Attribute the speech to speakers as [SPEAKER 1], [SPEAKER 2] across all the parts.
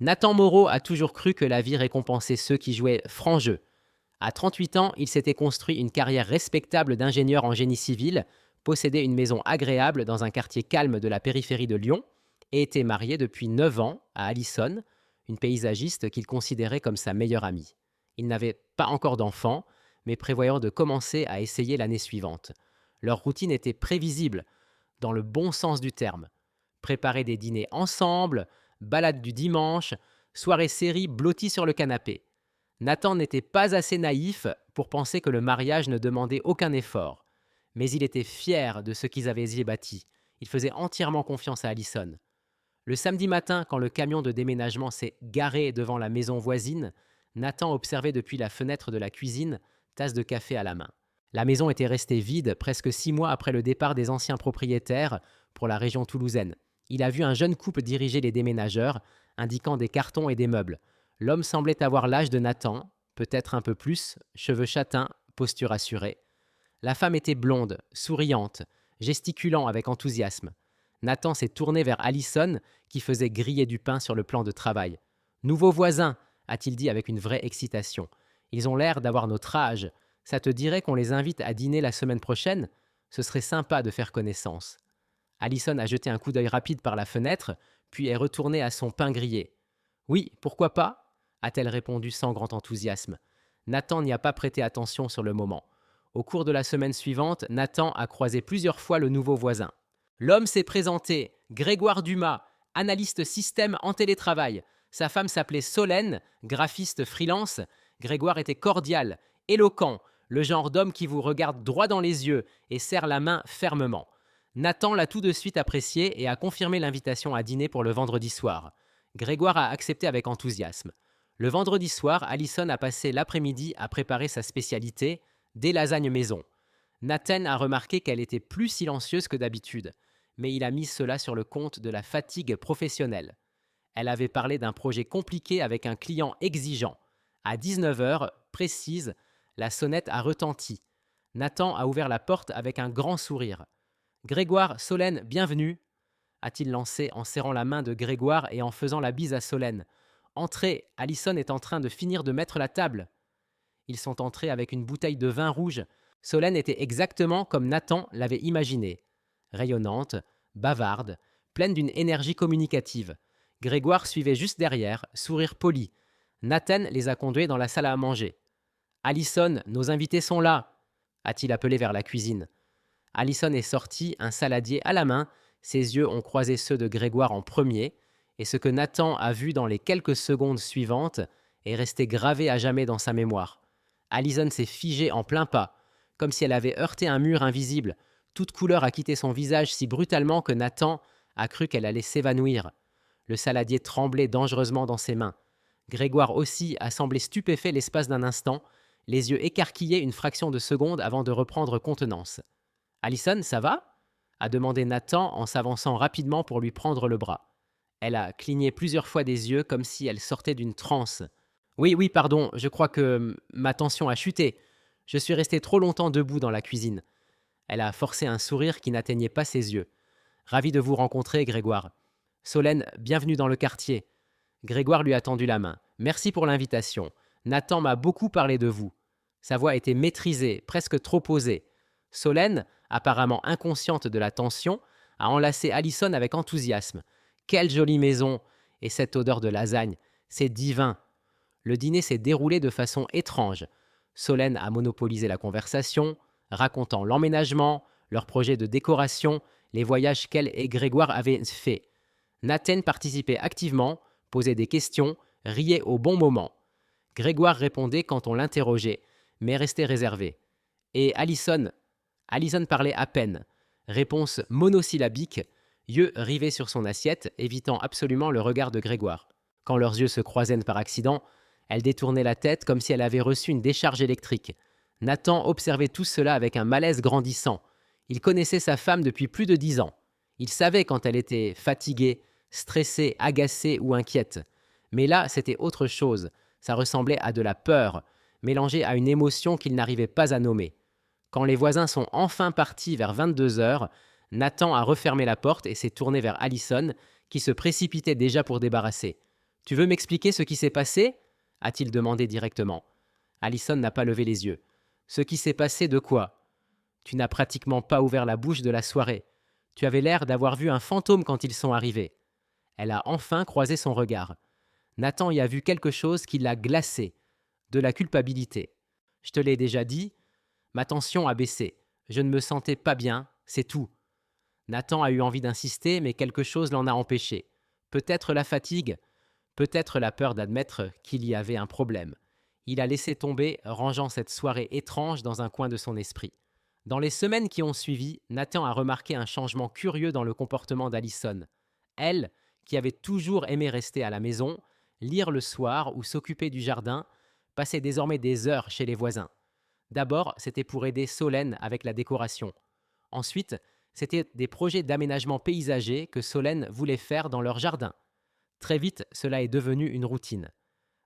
[SPEAKER 1] Nathan Moreau a toujours cru que la vie récompensait ceux qui jouaient franc jeu. À 38 ans, il s'était construit une carrière respectable d'ingénieur en génie civil, possédait une maison agréable dans un quartier calme de la périphérie de Lyon et était marié depuis 9 ans à Alison, une paysagiste qu'il considérait comme sa meilleure amie. Il n'avait pas encore d'enfant, mais prévoyant de commencer à essayer l'année suivante. Leur routine était prévisible, dans le bon sens du terme. Préparer des dîners ensemble, balade du dimanche, soirée série blottie sur le canapé. Nathan n'était pas assez naïf pour penser que le mariage ne demandait aucun effort. Mais il était fier de ce qu'ils avaient y bâti. Il faisait entièrement confiance à Alison. Le samedi matin, quand le camion de déménagement s'est garé devant la maison voisine, Nathan observait depuis la fenêtre de la cuisine, tasse de café à la main. La maison était restée vide presque 6 mois après le départ des anciens propriétaires pour la région toulousaine. Il a vu un jeune couple diriger les déménageurs, indiquant des cartons et des meubles. L'homme semblait avoir l'âge de Nathan, peut-être un peu plus, cheveux châtains, posture assurée. La femme était blonde, souriante, gesticulant avec enthousiasme. Nathan s'est tourné vers Alison, qui faisait griller du pain sur le plan de travail. Nouveaux voisins, a-t-il dit avec une vraie excitation. Ils ont l'air d'avoir notre âge. Ça te dirait qu'on les invite à dîner la semaine prochaine? Ce serait sympa de faire connaissance. Alison a jeté un coup d'œil rapide par la fenêtre, puis est retournée à son pain grillé. Oui, pourquoi pas? A-t-elle répondu sans grand enthousiasme. Nathan n'y a pas prêté attention sur le moment. Au cours de la semaine suivante, Nathan a croisé plusieurs fois le nouveau voisin. L'homme s'est présenté, Grégoire Dumas, analyste système en télétravail. Sa femme s'appelait Solène, graphiste freelance. Grégoire était cordial, éloquent, le genre d'homme qui vous regarde droit dans les yeux et serre la main fermement. Nathan l'a tout de suite apprécié et a confirmé l'invitation à dîner pour le vendredi soir. Grégoire a accepté avec enthousiasme. Le vendredi soir, Alison a passé l'après-midi à préparer sa spécialité, des lasagnes maison. Nathan a remarqué qu'elle était plus silencieuse que d'habitude, mais il a mis cela sur le compte de la fatigue professionnelle. Elle avait parlé d'un projet compliqué avec un client exigeant. À 19 heures, précise, la sonnette a retenti. Nathan a ouvert la porte avec un grand sourire. Grégoire, Solène, bienvenue, a-t-il lancé en serrant la main de Grégoire et en faisant la bise à Solène. Entrez, Alison est en train de finir de mettre la table. Ils sont entrés avec une bouteille de vin rouge. Solène était exactement comme Nathan l'avait imaginé. Rayonnante, bavarde, pleine d'une énergie communicative. Grégoire suivait juste derrière, sourire poli. Nathan les a conduits dans la salle à manger. Alison, nos invités sont là, a-t-il appelé vers la cuisine. Alison est sortie, un saladier à la main. Ses yeux ont croisé ceux de Grégoire en premier, et ce que Nathan a vu dans les quelques secondes suivantes est resté gravé à jamais dans sa mémoire. Alison s'est figée en plein pas, comme si elle avait heurté un mur invisible. Toute couleur a quitté son visage si brutalement que Nathan a cru qu'elle allait s'évanouir. Le saladier tremblait dangereusement dans ses mains. Grégoire aussi a semblé stupéfait l'espace d'un instant, les yeux écarquillés une fraction de seconde avant de reprendre contenance. « Alison, ça va ?» a demandé Nathan en s'avançant rapidement pour lui prendre le bras. Elle a cligné plusieurs fois des yeux comme si elle sortait d'une transe. Oui, pardon, je crois que ma tension a chuté. Je suis resté trop longtemps debout dans la cuisine. Elle a forcé un sourire qui n'atteignait pas ses yeux. Ravi de vous rencontrer, Grégoire. Solène, bienvenue dans le quartier. Grégoire lui a tendu la main. Merci pour l'invitation. Nathan m'a beaucoup parlé de vous. Sa voix était maîtrisée, presque trop posée. Solène, apparemment inconsciente de la tension, a enlacé Alison avec enthousiasme. Quelle jolie maison! Et cette odeur de lasagne, c'est divin! Le dîner s'est déroulé de façon étrange. Solène a monopolisé la conversation, racontant l'emménagement, leurs projets de décoration, les voyages qu'elle et Grégoire avaient faits. Nathan participait activement, posait des questions, riait au bon moment. Grégoire répondait quand on l'interrogeait, mais restait réservé. Et Alison parlait à peine. Réponse monosyllabique, yeux rivés sur son assiette, évitant absolument le regard de Grégoire. Quand leurs yeux se croisaient par accident, elle détournait la tête comme si elle avait reçu une décharge électrique. Nathan observait tout cela avec un malaise grandissant. Il connaissait sa femme depuis plus de 10 ans. Il savait quand elle était fatiguée, stressée, agacée ou inquiète. Mais là, c'était autre chose. Ça ressemblait à de la peur, mélangée à une émotion qu'il n'arrivait pas à nommer. Quand les voisins sont enfin partis vers 22 heures, Nathan a refermé la porte et s'est tourné vers Alison, qui se précipitait déjà pour débarrasser. Tu veux m'expliquer ce qui s'est passé a-t-il demandé directement. Allison n'a pas levé les yeux. Ce qui s'est passé de quoi? Tu n'as pratiquement pas ouvert la bouche de la soirée. Tu avais l'air d'avoir vu un fantôme quand ils sont arrivés. Elle a enfin croisé son regard. Nathan y a vu quelque chose qui l'a glacé, de la culpabilité. Je te l'ai déjà dit, ma tension a baissé. Je ne me sentais pas bien, c'est tout. Nathan a eu envie d'insister, mais quelque chose l'en a empêché. Peut-être la fatigue, peut-être la peur d'admettre qu'il y avait un problème. Il a laissé tomber, rangeant cette soirée étrange dans un coin de son esprit. Dans les semaines qui ont suivi, Nathan a remarqué un changement curieux dans le comportement d'Allison. Elle, qui avait toujours aimé rester à la maison, lire le soir ou s'occuper du jardin, passait désormais des heures chez les voisins. D'abord, c'était pour aider Solène avec la décoration. Ensuite, c'était des projets d'aménagement paysager que Solène voulait faire dans leur jardin. Très vite, cela est devenu une routine.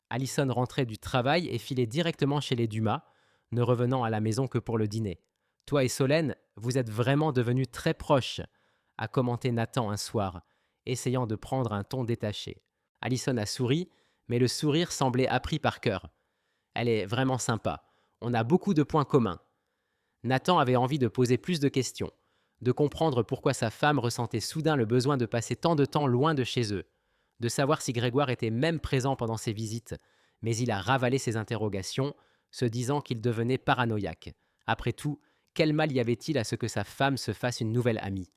[SPEAKER 1] Allison rentrait du travail et filait directement chez les Dumas, ne revenant à la maison que pour le dîner. « Toi et Solène, vous êtes vraiment devenus très proches », a commenté Nathan un soir, essayant de prendre un ton détaché. Allison a souri, mais le sourire semblait appris par cœur. Elle est vraiment sympa. On a beaucoup de points communs. Nathan avait envie de poser plus de questions, de comprendre pourquoi sa femme ressentait soudain le besoin de passer tant de temps loin de chez eux, de savoir si Grégoire était même présent pendant ses visites, mais il a ravalé ses interrogations, se disant qu'il devenait paranoïaque. Après tout, quel mal y avait-il à ce que sa femme se fasse une nouvelle amie?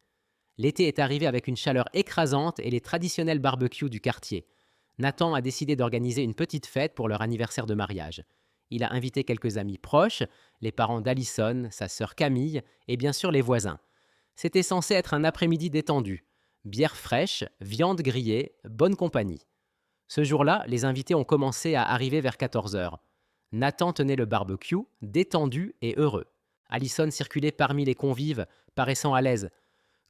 [SPEAKER 1] L'été est arrivé avec une chaleur écrasante et les traditionnels barbecues du quartier. Nathan a décidé d'organiser une petite fête pour leur anniversaire de mariage. Il a invité quelques amis proches, les parents d'Allison, sa sœur Camille et bien sûr les voisins. C'était censé être un après-midi détendu. Bière fraîche, viande grillée, bonne compagnie. Ce jour-là, les invités ont commencé à arriver vers 14 heures. Nathan tenait le barbecue, détendu et heureux. Allison circulait parmi les convives, paraissant à l'aise.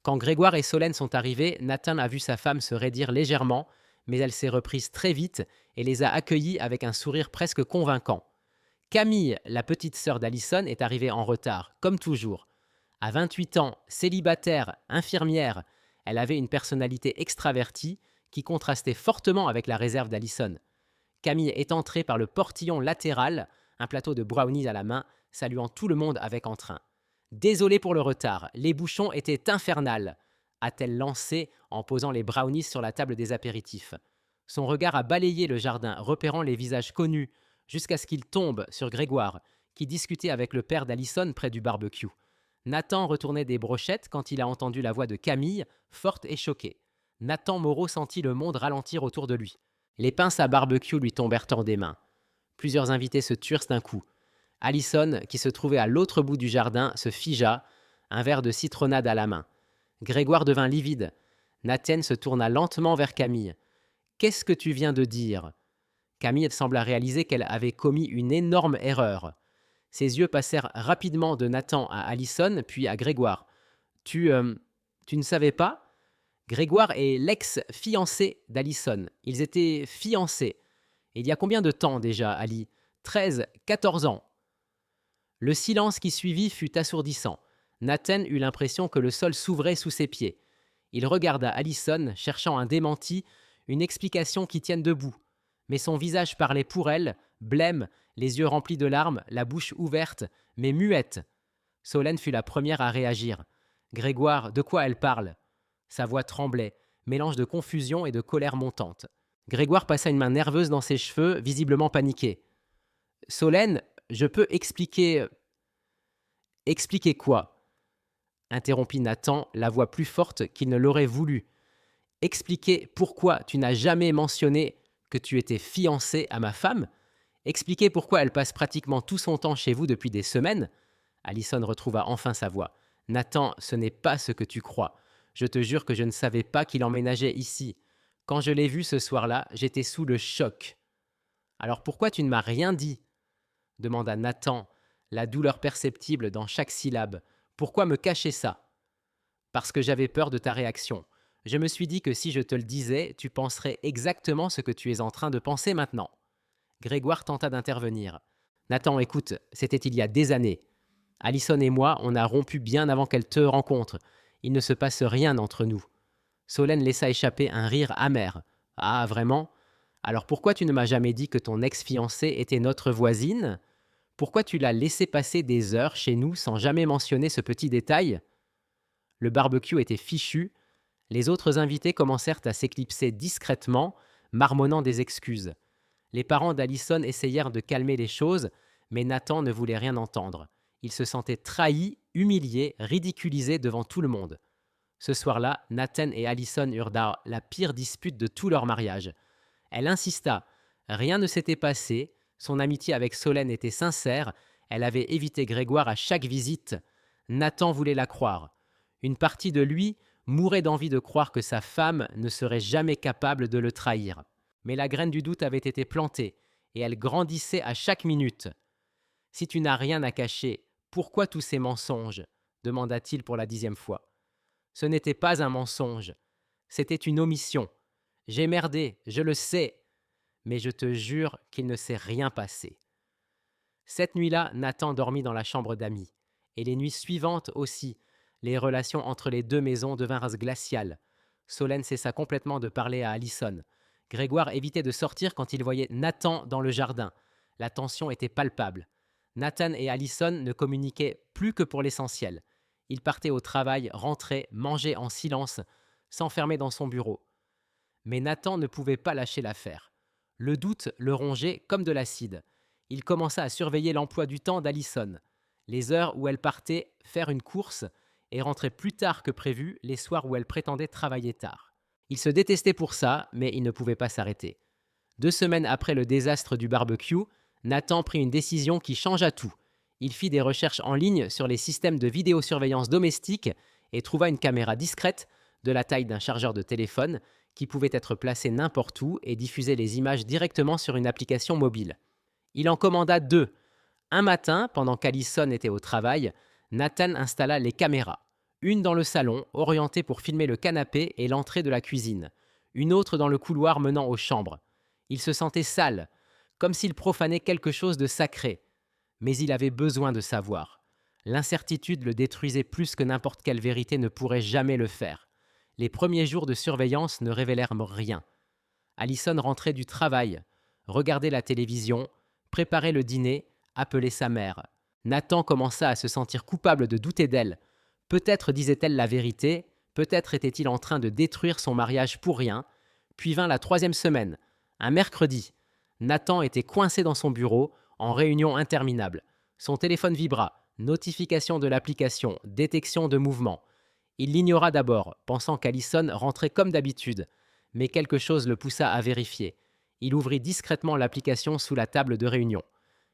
[SPEAKER 1] Quand Grégoire et Solène sont arrivés, Nathan a vu sa femme se raidir légèrement, mais elle s'est reprise très vite et les a accueillis avec un sourire presque convaincant. Camille, la petite sœur d'Allison, est arrivée en retard, comme toujours. À 28 ans, célibataire, infirmière, elle avait une personnalité extravertie qui contrastait fortement avec la réserve d'Allison. Camille est entrée par le portillon latéral, un plateau de brownies à la main, saluant tout le monde avec entrain. « Désolée pour le retard, les bouchons étaient infernales », a-t-elle lancé en posant les brownies sur la table des apéritifs. Son regard a balayé le jardin, repérant les visages connus, jusqu'à ce qu'il tombe sur Grégoire, qui discutait avec le père d'Allison près du barbecue. Nathan retournait des brochettes quand il a entendu la voix de Camille, forte et choquée. Nathan Moreau sentit le monde ralentir autour de lui. Les pinces à barbecue lui tombèrent hors des mains. Plusieurs invités se turent d'un coup. Allison, qui se trouvait à l'autre bout du jardin, se figea, un verre de citronnade à la main. Grégoire devint livide. Nathan se tourna lentement vers Camille. « Qu'est-ce que tu viens de dire ?» Camille sembla réaliser qu'elle avait commis une énorme erreur. Ses yeux passèrent rapidement de Nathan à Allison, puis à Grégoire. « Tu ne savais pas ?» Grégoire est l'ex-fiancé d'Allison. Ils étaient fiancés. Il y a combien de temps déjà, Ali? 13, 14 ans. Le silence qui suivit fut assourdissant. Nathan eut l'impression que le sol s'ouvrait sous ses pieds. Il regarda Allison, cherchant un démenti, une explication qui tienne debout. Mais son visage parlait pour elle, blême, les yeux remplis de larmes, la bouche ouverte, mais muette. Solène fut la première à réagir. « Grégoire, de quoi elle parle ?» Sa voix tremblait, mélange de confusion et de colère montante. Grégoire passa une main nerveuse dans ses cheveux, visiblement paniqué. « Solène, je peux expliquer... » « Expliquer quoi ?» interrompit Nathan, la voix plus forte qu'il ne l'aurait voulu. « Expliquer pourquoi tu n'as jamais mentionné que tu étais fiancé à ma femme? Expliquer pourquoi elle passe pratiquement tout son temps chez vous depuis des semaines ?» Allison retrouva enfin sa voix. « Nathan, ce n'est pas ce que tu crois. Je te jure que je ne savais pas qu'il emménageait ici. Quand je l'ai vu ce soir-là, j'étais sous le choc. »« Alors pourquoi tu ne m'as rien dit ?» demanda Nathan, la douleur perceptible dans chaque syllabe. « Pourquoi me cacher ça ?»« Parce que j'avais peur de ta réaction. Je me suis dit que si je te le disais, tu penserais exactement ce que tu es en train de penser maintenant. » Grégoire tenta d'intervenir. « Nathan, écoute, c'était il y a des années. Allison et moi, on a rompu bien avant qu'elle te rencontre. Il ne se passe rien entre nous. » Solène laissa échapper un rire amer. « Ah, vraiment ? Alors pourquoi tu ne m'as jamais dit que ton ex-fiancée était notre voisine? Pourquoi tu l'as laissé passer des heures chez nous sans jamais mentionner ce petit détail? Le barbecue était fichu, les autres invités commencèrent à s'éclipser discrètement, marmonnant des excuses. Les parents d'Allison essayèrent de calmer les choses, mais Nathan ne voulait rien entendre. Il se sentait trahi, humilié, ridiculisé devant tout le monde. Ce soir-là, Nathan et Allison eurent la pire dispute de tout leur mariage. Elle insista. Rien ne s'était passé, son amitié avec Solène était sincère, elle avait évité Grégoire à chaque visite. Nathan voulait la croire. Une partie de lui mourait d'envie de croire que sa femme ne serait jamais capable de le trahir. Mais la graine du doute avait été plantée, et elle grandissait à chaque minute. Si tu n'as rien à cacher, pourquoi tous ces mensonges? Demanda-t-il pour la 10e fois. Ce n'était pas un mensonge, c'était une omission. J'ai merdé, je le sais, mais je te jure qu'il ne s'est rien passé. Cette nuit-là, Nathan dormit dans la chambre d'amis. Et les nuits suivantes aussi, les relations entre les deux maisons devinrent glaciales. Solène cessa complètement de parler à Allison. Grégoire évitait de sortir quand il voyait Nathan dans le jardin. La tension était palpable. Nathan et Allison ne communiquaient plus que pour l'essentiel. Il partait au travail, rentrait, mangeait en silence, s'enfermait dans son bureau. Mais Nathan ne pouvait pas lâcher l'affaire. Le doute le rongeait comme de l'acide. Il commença à surveiller l'emploi du temps d'Allison, les heures où elle partait faire une course et rentrait plus tard que prévu les soirs où elle prétendait travailler tard. Il se détestait pour ça, mais il ne pouvait pas s'arrêter. 2 semaines après le désastre du barbecue, Nathan prit une décision qui changea tout. Il fit des recherches en ligne sur les systèmes de vidéosurveillance domestique et trouva une caméra discrète, de la taille d'un chargeur de téléphone, qui pouvait être placée n'importe où et diffuser les images directement sur une application mobile. Il en commanda 2. Un matin, pendant qu'Allison était au travail, Nathan installa les caméras. Une dans le salon, orientée pour filmer le canapé et l'entrée de la cuisine. Une autre dans le couloir menant aux chambres. Il se sentait sale, comme s'il profanait quelque chose de sacré. Mais il avait besoin de savoir. L'incertitude le détruisait plus que n'importe quelle vérité ne pourrait jamais le faire. Les premiers jours de surveillance ne révélèrent rien. Allison rentrait du travail, regardait la télévision, préparait le dîner, appelait sa mère. Nathan commença à se sentir coupable de douter d'elle. Peut-être disait-elle la vérité, peut-être était-il en train de détruire son mariage pour rien. Puis vint la 3e semaine, un mercredi. Nathan était coincé dans son bureau, en réunion interminable. Son téléphone vibra, notification de l'application, détection de mouvement. Il l'ignora d'abord, pensant qu'Allison rentrait comme d'habitude. Mais quelque chose le poussa à vérifier. Il ouvrit discrètement l'application sous la table de réunion.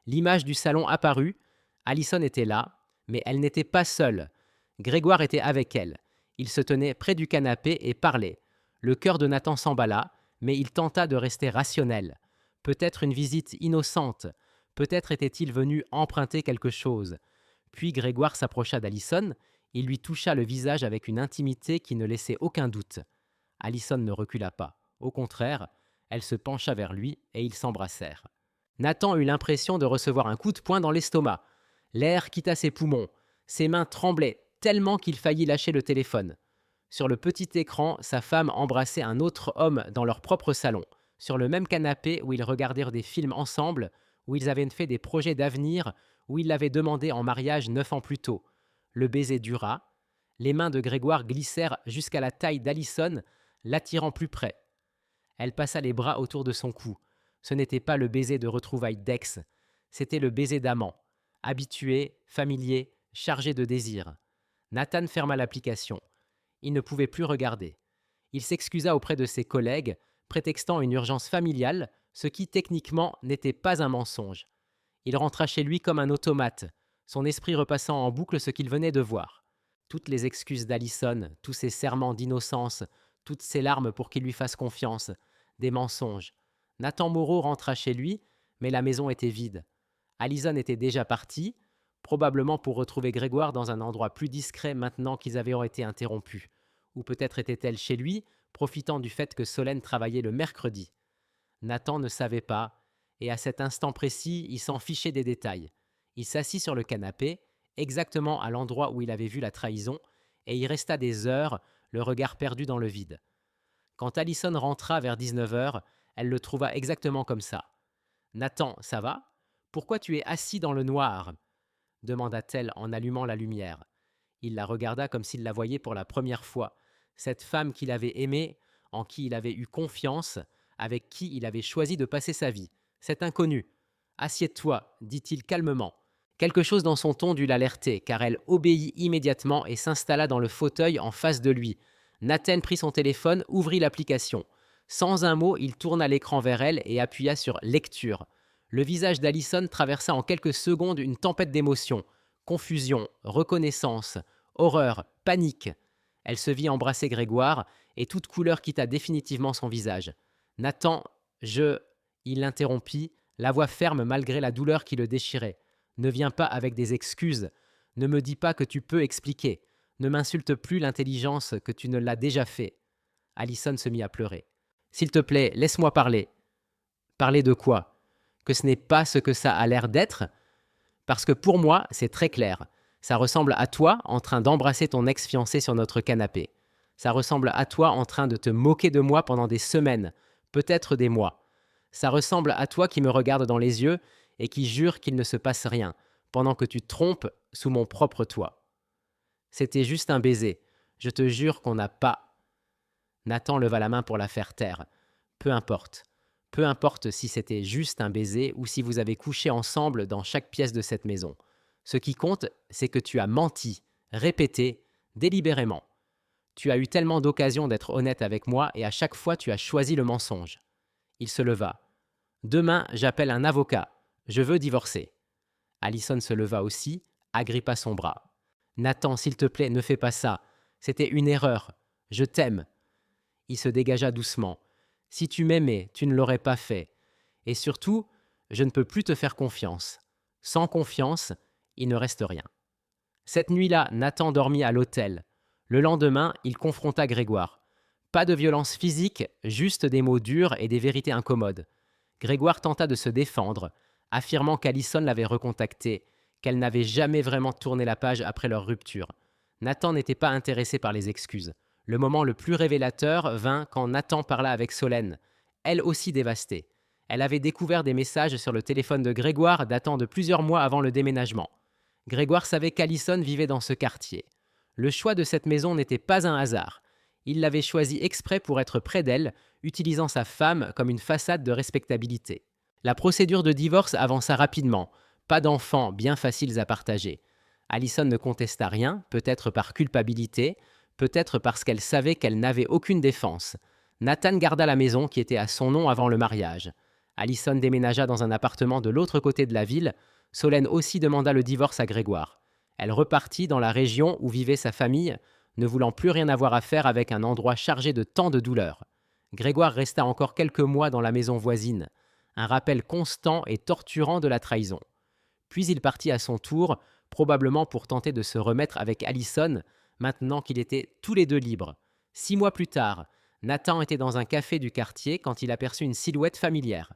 [SPEAKER 1] L'image du salon apparut. Allison était là, mais elle n'était pas seule. Grégoire était avec elle. Il se tenait près du canapé et parlait. Le cœur de Nathan s'emballa, mais il tenta de rester rationnel. Peut-être une visite innocente. Peut-être était-il venu emprunter quelque chose. Puis Grégoire s'approcha d'Allison. Il lui toucha le visage avec une intimité qui ne laissait aucun doute. Allison ne recula pas. Au contraire, elle se pencha vers lui et ils s'embrassèrent. Nathan eut l'impression de recevoir un coup de poing dans l'estomac. L'air quitta ses poumons. Ses mains tremblaient tellement qu'il faillit lâcher le téléphone. Sur le petit écran, sa femme embrassait un autre homme dans leur propre salon, sur le même canapé où ils regardèrent des films ensemble, où ils avaient fait des projets d'avenir, où il l'avait demandé en mariage 9 ans plus tôt. Le baiser dura. Les mains de Grégoire glissèrent jusqu'à la taille d'Allison, l'attirant plus près. Elle passa les bras autour de son cou. Ce n'était pas le baiser de retrouvailles d'ex, c'était le baiser d'amant. Habitué, familier, chargé de désir. Nathan ferma l'application. Il ne pouvait plus regarder. Il s'excusa auprès de ses collègues, prétextant une urgence familiale, ce qui techniquement n'était pas un mensonge. Il rentra chez lui comme un automate, son esprit repassant en boucle ce qu'il venait de voir. Toutes les excuses d'Allison, tous ses serments d'innocence, toutes ses larmes pour qu'il lui fasse confiance, des mensonges. Nathan Moreau rentra chez lui, mais la maison était vide. Allison était déjà partie, probablement pour retrouver Grégoire dans un endroit plus discret maintenant qu'ils avaient été interrompus. Ou peut-être était-elle chez lui, profitant du fait que Solène travaillait le mercredi. Nathan ne savait pas, et à cet instant précis, il s'en fichait des détails. Il s'assit sur le canapé, exactement à l'endroit où il avait vu la trahison, et y resta des heures, le regard perdu dans le vide. Quand Allison rentra vers 19 heures, Elle le trouva exactement comme ça. Nathan, ça va? Pourquoi tu es assis dans le noir? Demanda-t-elle en allumant la lumière. Il la regarda comme s'il la voyait pour la première fois. Cette femme qu'il avait aimée, en qui il avait eu confiance, avec qui il avait choisi de passer sa vie. Cet inconnu. Assieds-toi, dit-il calmement. Quelque chose dans son ton dut l'alerter, car elle obéit immédiatement et s'installa dans le fauteuil en face de lui. Nathan prit son téléphone, ouvrit l'application. Sans un mot, il tourna l'écran vers elle et appuya sur Lecture. Le visage d'Alison traversa en quelques secondes une tempête d'émotions. Confusion, reconnaissance, horreur, panique. Elle se vit embrasser Grégoire, et toute couleur quitta définitivement son visage. Nathan, il l'interrompit, la voix ferme malgré la douleur qui le déchirait. Ne viens pas avec des excuses. Ne me dis pas que tu peux expliquer. Ne m'insulte plus l'intelligence que tu ne l'as déjà fait. Alison se mit à pleurer. S'il te plaît, laisse-moi parler. Parler de quoi? Que ce n'est pas ce que ça a l'air d'être? Parce que pour moi, c'est très clair. Ça ressemble à toi en train d'embrasser ton ex-fiancé sur notre canapé. Ça ressemble à toi en train de te moquer de moi pendant des semaines, peut-être des mois. Ça ressemble à toi qui me regarde dans les yeux et qui jure qu'il ne se passe rien, pendant que tu trompes sous mon propre toit. C'était juste un baiser. Je te jure qu'on n'a pas. Nathan leva la main pour la faire taire. Peu importe. Peu importe si c'était juste un baiser ou si vous avez couché ensemble dans chaque pièce de cette maison. Ce qui compte, c'est que tu as menti, répété, délibérément. Tu as eu tellement d'occasions d'être honnête avec moi et à chaque fois tu as choisi le mensonge. Il se leva. Demain, j'appelle un avocat. Je veux divorcer. Alison se leva aussi, agrippa son bras. Nathan, s'il te plaît, ne fais pas ça. C'était une erreur. Je t'aime. Il se dégagea doucement. Si tu m'aimais, tu ne l'aurais pas fait. Et surtout, je ne peux plus te faire confiance. Sans confiance, il ne reste rien. Cette nuit-là, Nathan dormit à l'hôtel. Le lendemain, il confronta Grégoire. Pas de violence physique, juste des mots durs et des vérités incommodes. Grégoire tenta de se défendre, affirmant qu'Alison l'avait recontacté, qu'elle n'avait jamais vraiment tourné la page après leur rupture. Nathan n'était pas intéressé par les excuses. Le moment le plus révélateur vint quand Nathan parla avec Solène, elle aussi dévastée. Elle avait découvert des messages sur le téléphone de Grégoire datant de plusieurs mois avant le déménagement. Grégoire savait qu'Alison vivait dans ce quartier. Le choix de cette maison n'était pas un hasard. Il l'avait choisie exprès pour être près d'elle, utilisant sa femme comme une façade de respectabilité. La procédure de divorce avança rapidement. Pas d'enfants bien faciles à partager. Alison ne contesta rien, peut-être par culpabilité, peut-être parce qu'elle savait qu'elle n'avait aucune défense. Nathan garda la maison qui était à son nom avant le mariage. Alison déménagea dans un appartement de l'autre côté de la ville. Solène aussi demanda le divorce à Grégoire. Elle repartit dans la région où vivait sa famille, ne voulant plus rien avoir à faire avec un endroit chargé de tant de douleurs. Grégoire resta encore quelques mois dans la maison voisine, un rappel constant et torturant de la trahison. Puis il partit à son tour, probablement pour tenter de se remettre avec Alison, maintenant qu'ils étaient tous les deux libres. 6 mois plus tard, Nathan était dans un café du quartier quand il aperçut une silhouette familière.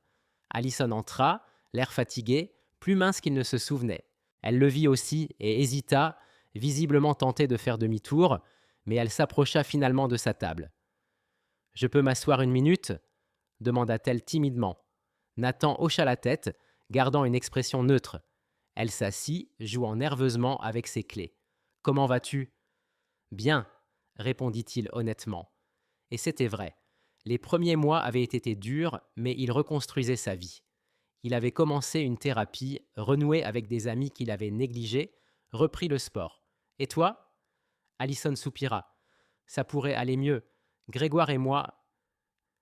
[SPEAKER 1] Alison entra, l'air fatigué, plus mince qu'il ne se souvenait. Elle le vit aussi et hésita, visiblement tentée de faire demi-tour, mais elle s'approcha finalement de sa table. « Je peux m'asseoir une minute ?» demanda-t-elle timidement. Nathan hocha la tête, gardant une expression neutre. Elle s'assit, jouant nerveusement avec ses clés. « Comment vas-tu ?»« Bien, » répondit-il honnêtement. Et c'était vrai. Les premiers mois avaient été durs, mais il reconstruisait sa vie. Il avait commencé une thérapie, renoué avec des amis qu'il avait négligés, repris le sport. « Et toi ?» Alison soupira. « Ça pourrait aller mieux. Grégoire et moi,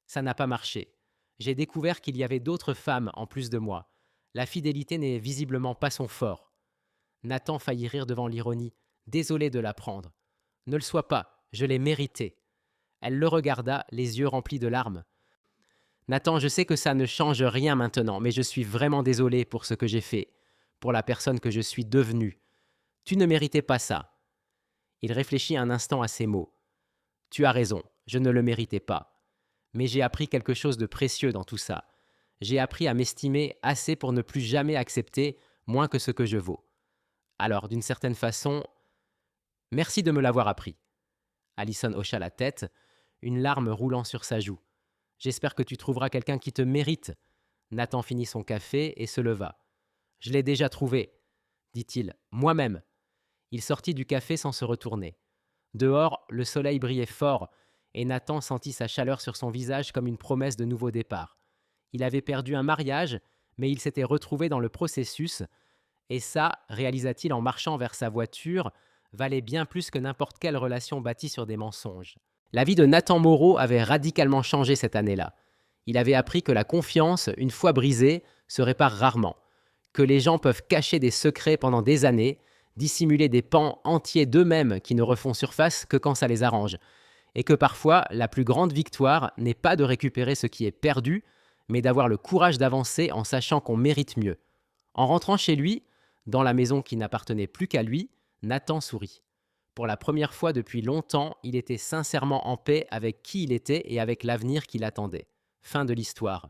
[SPEAKER 1] ça n'a pas marché. J'ai découvert qu'il y avait d'autres femmes en plus de moi. La fidélité n'est visiblement pas son fort. » Nathan faillit rire devant l'ironie. Désolé de l'apprendre. « Ne le sois pas, je l'ai mérité. » Elle le regarda, les yeux remplis de larmes. « Nathan, je sais que ça ne change rien maintenant, mais je suis vraiment désolé pour ce que j'ai fait, pour la personne que je suis devenue. Tu ne méritais pas ça. » Il réfléchit un instant à ces mots. « Tu as raison, je ne le méritais pas. Mais j'ai appris quelque chose de précieux dans tout ça. J'ai appris à m'estimer assez pour ne plus jamais accepter moins que ce que je vaux. Alors, d'une certaine façon, merci de me l'avoir appris. » Alison hocha la tête, une larme roulant sur sa joue. J'espère que tu trouveras quelqu'un qui te mérite. Nathan finit son café et se leva. Je l'ai déjà trouvé, dit-il, moi-même. Il sortit du café sans se retourner. Dehors, le soleil brillait fort, et Nathan sentit sa chaleur sur son visage comme une promesse de nouveau départ. Il avait perdu un mariage, mais il s'était retrouvé dans le processus, et ça, réalisa-t-il en marchant vers sa voiture, valait bien plus que n'importe quelle relation bâtie sur des mensonges. La vie de Nathan Moreau avait radicalement changé cette année-là. Il avait appris que la confiance, une fois brisée, se répare rarement, que les gens peuvent cacher des secrets pendant des années, dissimuler des pans entiers d'eux-mêmes qui ne refont surface que quand ça les arrange, et que parfois la plus grande victoire n'est pas de récupérer ce qui est perdu, mais d'avoir le courage d'avancer en sachant qu'on mérite mieux. En rentrant chez lui, dans la maison qui n'appartenait plus qu'à lui, Nathan sourit. Pour la première fois depuis longtemps, il était sincèrement en paix avec qui il était et avec l'avenir qui l'attendait. Fin de l'histoire.